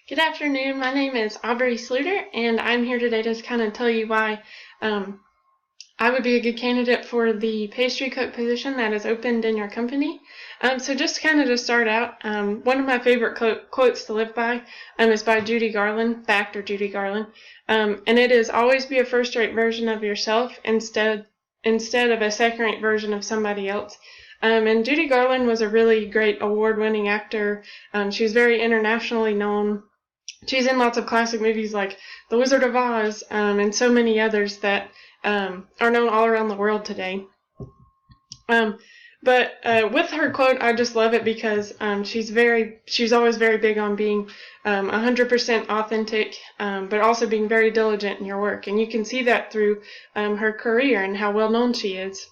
Good afternoon. My name is Aubrey Sluter, and I'm here today to kind of tell you why I would be a good candidate for the pastry cook position that is opened in your company. So just kind of to start out, one of my favorite quotes to live by is by Judy Garland, the actor Judy Garland, and it is always be a first-rate version of yourself instead of a second-rate version of somebody else. And Judy Garland was a really great award-winning actor. She was very internationally known. She's in lots of classic movies like The Wizard of Oz and so many others that are known all around the world today. But with her quote, I just love it because she's always very big on being 100% authentic, but also being very diligent in your work. And you can see that through her career and how well known she is.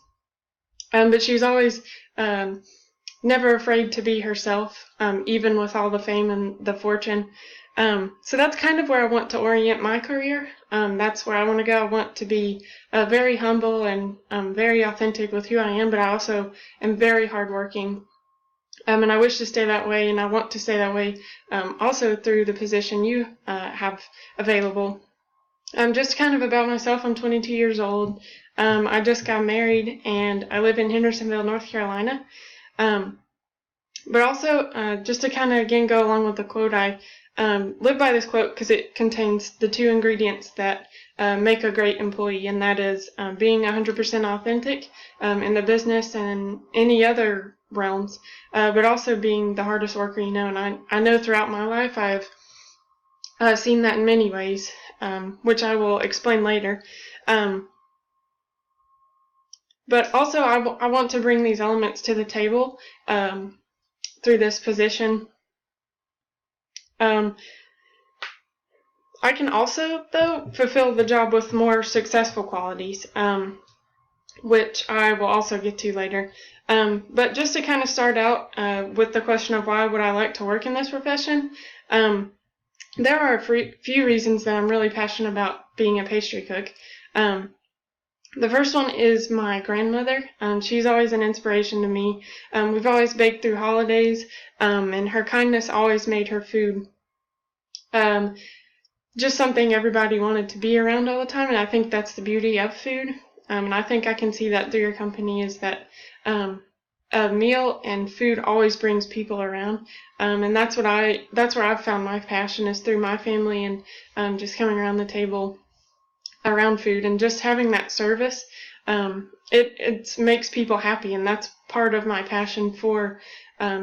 But she's always never afraid to be herself, even with all the fame and the fortune. So that's kind of where I want to orient my career. That's where I want to go. I want to be very humble and very authentic with who I am, but I also am very hardworking. And I wish to stay that way, and I want to stay that way also through the position you have available. Just kind of about myself, I'm 22 years old. I just got married, and I live in Hendersonville, North Carolina. But also, just to kind of, again, go along with the quote, I live by this quote because it contains the two ingredients that make a great employee, and that is being 100% authentic in the business and any other realms, but also being the hardest worker you know. And I know throughout my life I've seen that in many ways, which I will explain later. But also I want to bring these elements to the table through this position. I can also, though, fulfill the job with more successful qualities, which I will also get to later. But just to kind of start out with the question of why would I like to work in this profession, there are a few reasons that I'm really passionate about being a pastry cook. The first one is my grandmother. She's always an inspiration to me. We've always baked through holidays, and her kindness always made her food just something everybody wanted to be around all the time, and I think that's the beauty of food. And I think I can see that through your company is that a meal and food always brings people around, and that's where I've found my passion is through my family and just coming around the table around food and just having that service. It makes people happy, and that's part of my passion for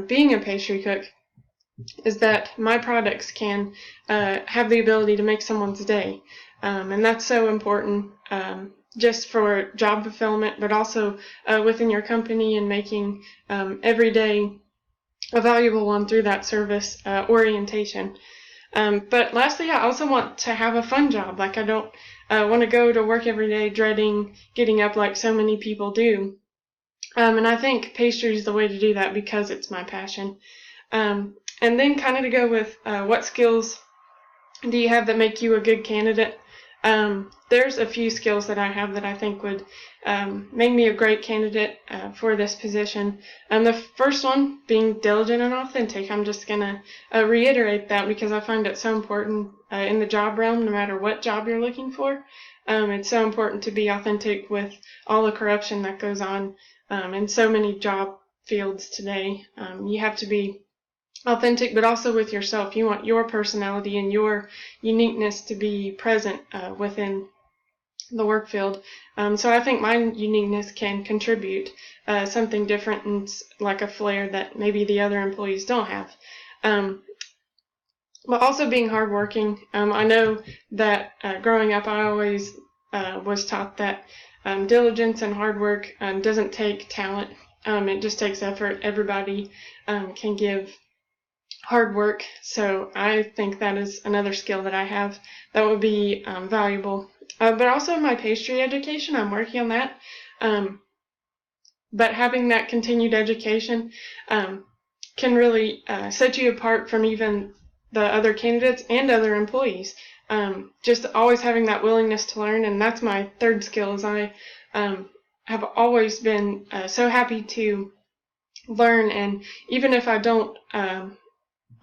being a pastry cook, is that my products can have the ability to make someone's day. And that's so important just for job fulfillment, but also within your company and making every day a valuable one through that service orientation. But lastly, I also want to have a fun job. Like, I don't want to go to work every day dreading getting up like so many people do. And I think pastry is the way to do that because it's my passion. And then kind of to go with what skills do you have that make you a good candidate? There's a few skills that I have that I think would make me a great candidate for this position. The first one being diligent and authentic. I'm just going to reiterate that because I find it so important in the job realm, no matter what job you're looking for. It's so important to be authentic with all the corruption that goes on in so many job fields today. You have to be authentic, but also with yourself. You want your personality and your uniqueness to be present within the work field. So I think my uniqueness can contribute something different and like a flair that maybe the other employees don't have. But also being hardworking. I know that growing up I always was taught that diligence and hard work doesn't take talent. It just takes effort. Everybody can give hard work, so I think that is another skill that I have that would be valuable. But also my pastry education, I'm working on that. But having that continued education can really set you apart from even the other candidates and other employees. Just always having that willingness to learn, and that's my third skill, is I have always been so happy to learn, and even if I don't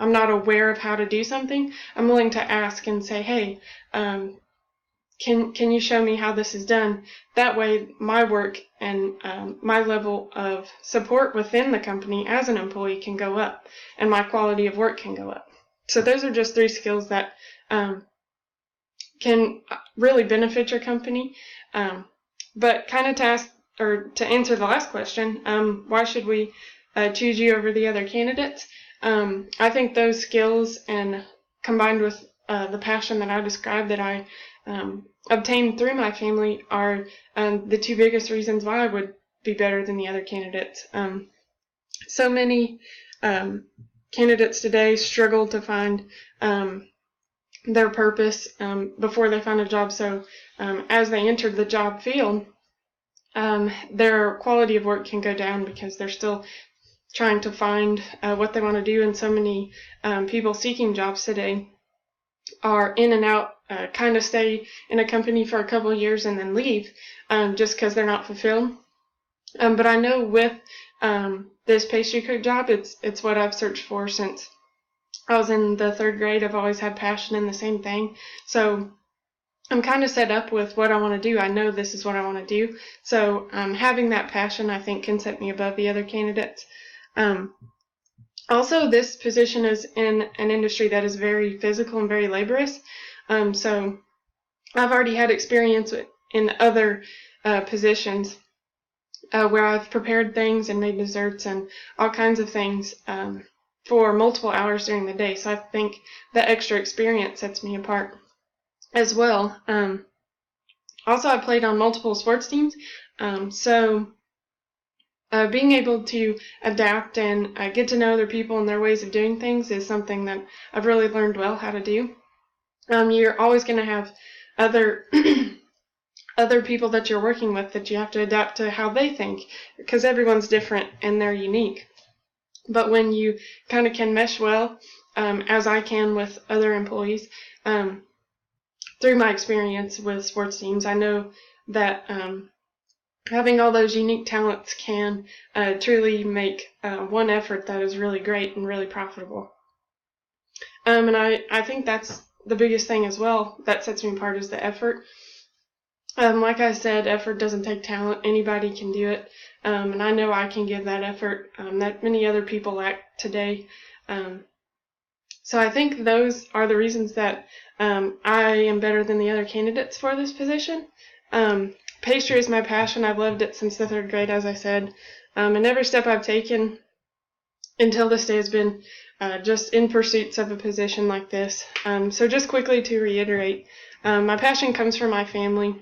I'm not aware of how to do something, I'm willing to ask and say, hey, can you show me how this is done? That way my work and my level of support within the company as an employee can go up, and my quality of work can go up. So those are just 3 skills that can really benefit your company. But kind of to answer the last question, why should we choose you over the other candidates? I think those skills, and combined with the passion that I described that I obtained through my family, are the 2 biggest reasons why I would be better than the other candidates. So many candidates today struggle to find their purpose before they find a job. So as they enter the job field, their quality of work can go down because they're still trying to find what they want to do. And so many people seeking jobs today are in and out, kind of stay in a company for a couple of years and then leave just because they're not fulfilled. But I know with this pastry cook job, it's what I've searched for since I was in the 3rd grade. I've always had passion in the same thing. So I'm kind of set up with what I want to do. I know this is what I want to do. So having that passion, I think, can set me above the other candidates. Also, this position is in an industry that is very physical and very laborious. So I've already had experience in other positions where I've prepared things and made desserts and all kinds of things for multiple hours during the day. So I think that extra experience sets me apart as well. Also, I played on multiple sports teams. So being able to adapt and get to know other people and their ways of doing things is something that I've really learned well how to do. You're always going to have other other people that you're working with that you have to adapt to how they think, because everyone's different and they're unique. But when you kind of can mesh well, as I can with other employees, through my experience with sports teams, I know that having all those unique talents can truly make one effort that is really great and really profitable. And I think that's the biggest thing as well that sets me apart, is the effort. Like I said, effort doesn't take talent. Anybody can do it. And I know I can give that effort that many other people lack today. So I think those are the reasons that I am better than the other candidates for this position. Pastry is my passion. I've loved it since the 3rd grade, as I said. And every step I've taken until this day has been just in pursuits of a position like this. So just quickly to reiterate, my passion comes from my family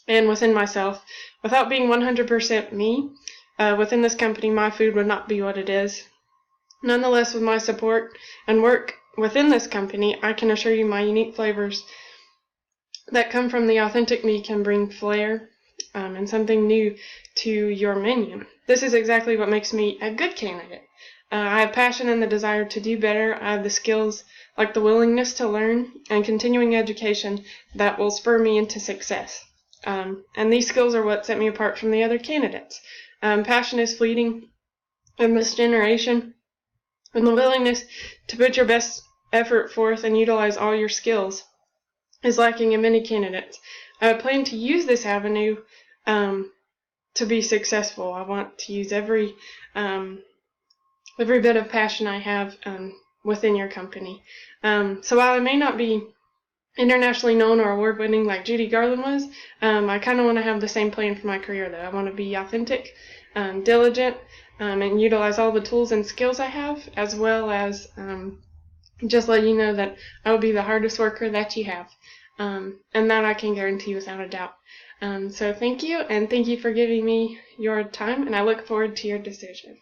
and within myself. Without being 100% me, within this company, my food would not be what it is. Nonetheless, with my support and work within this company, I can assure you my unique flavors that come from the authentic me can bring flair and something new to your menu. This is exactly what makes me a good candidate. I have passion and the desire to do better. I have the skills, like the willingness to learn and continuing education, that will spur me into success. And these skills are what set me apart from the other candidates. Passion is fleeting in this generation, and the willingness to put your best effort forth and utilize all your skills is lacking in many candidates. I plan to use this avenue to be successful. I want to use every bit of passion I have within your company. So while I may not be internationally known or award-winning like Judy Garland was, I kind of want to have the same plan for my career, though. I want to be authentic, diligent, and utilize all the tools and skills I have, as well as just let you know that I will be the hardest worker that you have, and that I can guarantee without a doubt. So thank you, and thank you for giving me your time, and I look forward to your decision.